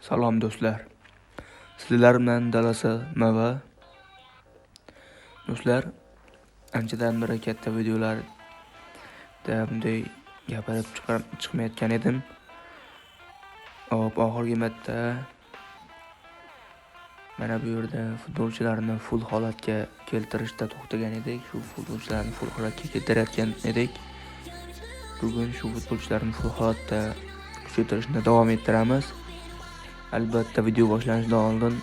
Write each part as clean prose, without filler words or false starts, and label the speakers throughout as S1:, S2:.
S1: Salom do'stlar. Sizlar bilan Dalasa Mava. Do'stlar, anchadan beri katta videolarda bunday gapirib chiqmayotgan edim. Oxirgi marta mana bu yerda futbolchilarni full holatga keltirishda to'xtagan edik. Shu futbolchilarni full holatga keltirayotgan edik. Bugun shu futbolchilarni full holatda kuchaytirishni davom ettiramiz. Albatta video boshlanishidan oldin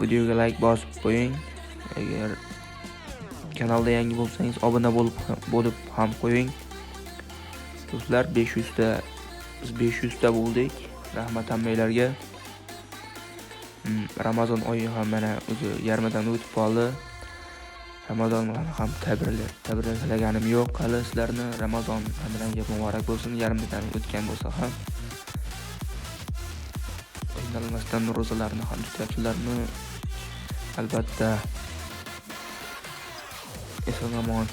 S1: videoga like bosib qo'ying. Agar kanalda yangi bo'lsangiz obuna bo'lib ham qo'ying. Do'stlar, 500 ta bo'ldik. Rahmat hammanglarga. Ramazon oyi ham mana o'zi yarmidan o'tib qoldi. Ramazon ham tabriklaganim yo'q. Hali sizlarni Ramazon hammalarga muborak bo'lsin. Yarmidan o'tgan bo'lsa ham qiynalmasdan ro'zalarni ham tutyapsizlarmi? Albatta. Eson-omon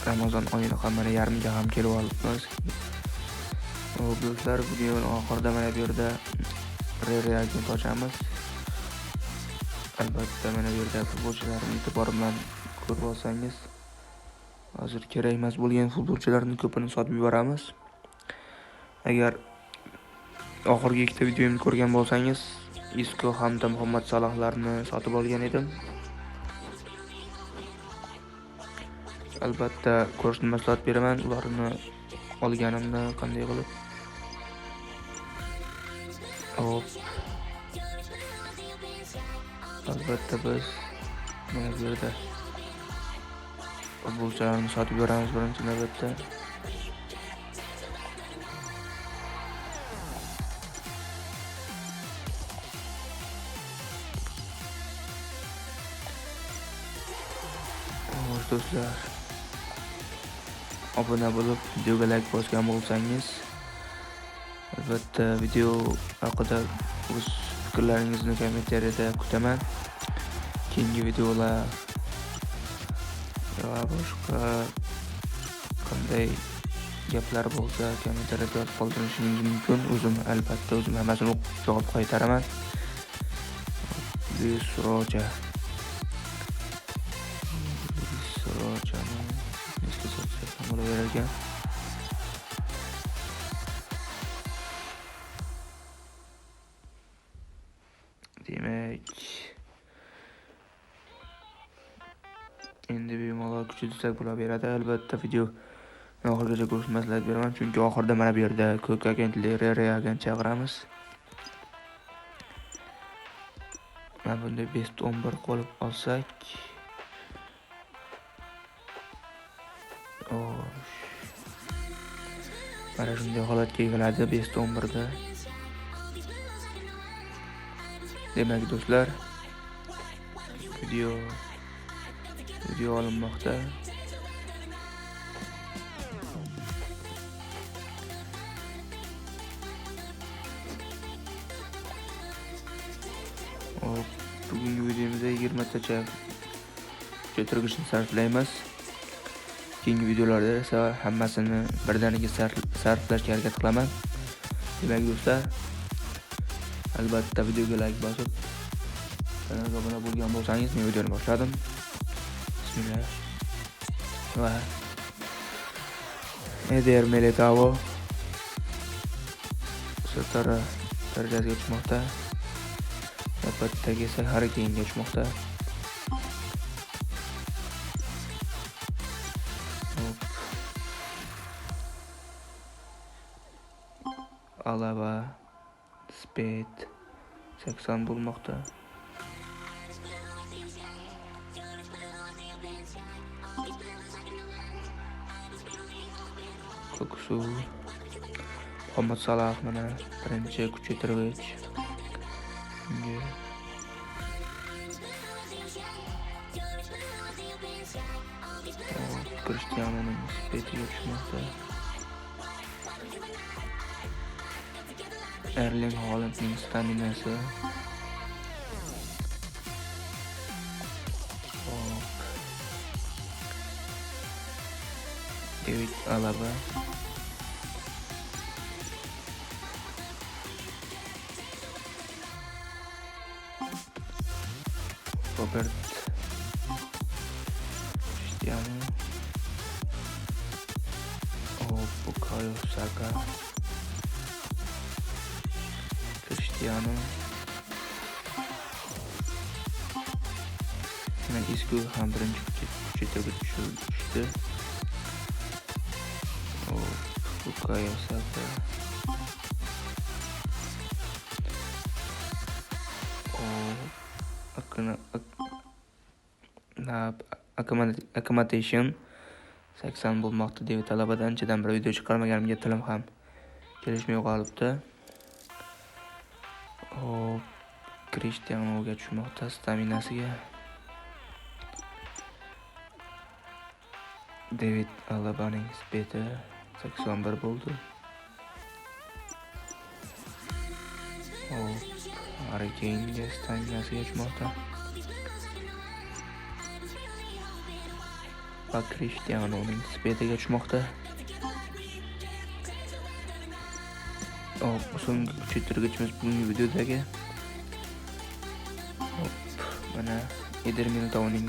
S1: Ramazon oyini ham mana yarmiga ham kelib olibmiz. Do'stlar, videoning oxirida mana bu yerda reagen ochamiz. Albatta mana bu yerda futbolchilarni e'tibor bilan ko'rib olsangiz, hozir kerak emas bo'lgan futbolchilarni ko'pini sotib yuboramiz. Agar oxirgi ikkita videomni ko'rgan bo'lsangiz, Isco hamda Muhammad Salohlarni sotib olgan edim. Albatta ko'rishni maslahat beraman, ularni olganimda qanday qilib. Albatta biz mana bu yerda futbolchilarni sotib yuboramiz birinchi navbatda. Do'stlar, obuna bo'lib videoga like bosgan bo'lsangiz, albatta video haqida o'z fikrlaringizni kommentariyada kutaman. Keyingi videolar va boshqa qanday gaplar bo'lsa kommentariyada yozib qoldirishingiz mumkin. O'zim hammasini o'qib javob qaytaraman. Roja bo'lavergan. Demak, endi bemalol kuchi tusak bo'laveradi. Albatta video oxirigacha ko'rishni maslahat beraman, chunki oxirida mana bu yerda ko'k agentlar reagen chaqiramiz. Mana bunday best 11 qolib olsak, mana shunday holatga keladi best 11 da. Demak do'stlar, video olinmoqda. Bugungi videomizda 20 tacha kuchaytirgichni sarflaymiz. Keyingi videolarda esa hammasini birdaniga sarflashga harakat qilaman. Demak do'stlar, albatta videoga like bosib, kanalga obuna bo'lgan bo'lsangiz, men videoni boshladim. Bismillah. Va Eder Militao Sotara darajasiga chiqmoqda. Albatta esa har keyinga chiqmoqda. Alaba Speed 80 bo'lmoqda. Kokusu Muhammad Salah mana birinchi kuchaytirgich. Cristiano'ning speediga tushmoqda. Erling Haalandning staminasi. David Alaba. Robert Cristiano, Bukayo Saka, Cristiano, Isco ham birinchi kuchaytirib tushdi. Bukayo Saka, accommodation 80 bo'lmoqda deb talabadan anchadan bir video chiqarmaganimga tilim ham kelishmay qolibdi. Cristianoga tushmoqda staminasiga. David Alabaning speti 81 bo'ldi. Harry Kane'ga staminasiga tushmoqda. Va Cristianoning spetiga tushmoqda. So'nggi kuchaytirgichimiz bugungi videodagi. Mana Eder Militauning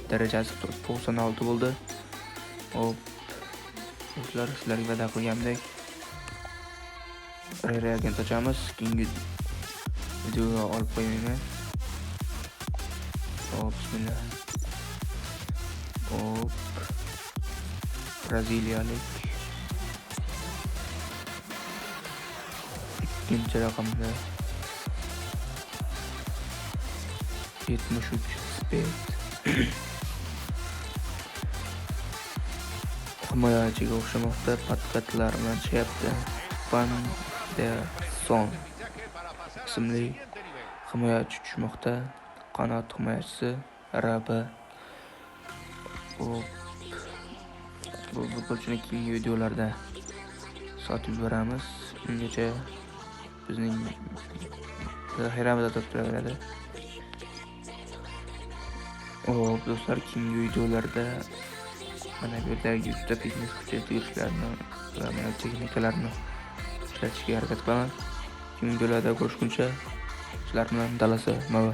S1: darajasi 96 bo'ldi. Do'stlar, sizlarga va'da qilgandek reagent ochamiz. Keyingi videoga olib qo'ymayman. Bismillah. Braziliyalik ikkinchi raqamda 73 spet. Himoyachiga o'xshamoqda, patkatlar bilan chiqyapti. Van der Son ismli himoyachi tushmoqda. Qanot himoyachisi Rabi. Bu futbolchini keyingi videolarda sotib yuboramiz. Ungacha bizning zaxiramizda turib turaveradi. Do'stlar, keyingi videolarda mana bu yerdagi juda fitness kuchaytirishlarni va mana texnikalarni ishlatishga harakat qilaman. Keyingi videolarda ko'rishguncha sizlar bilan dalasi mava.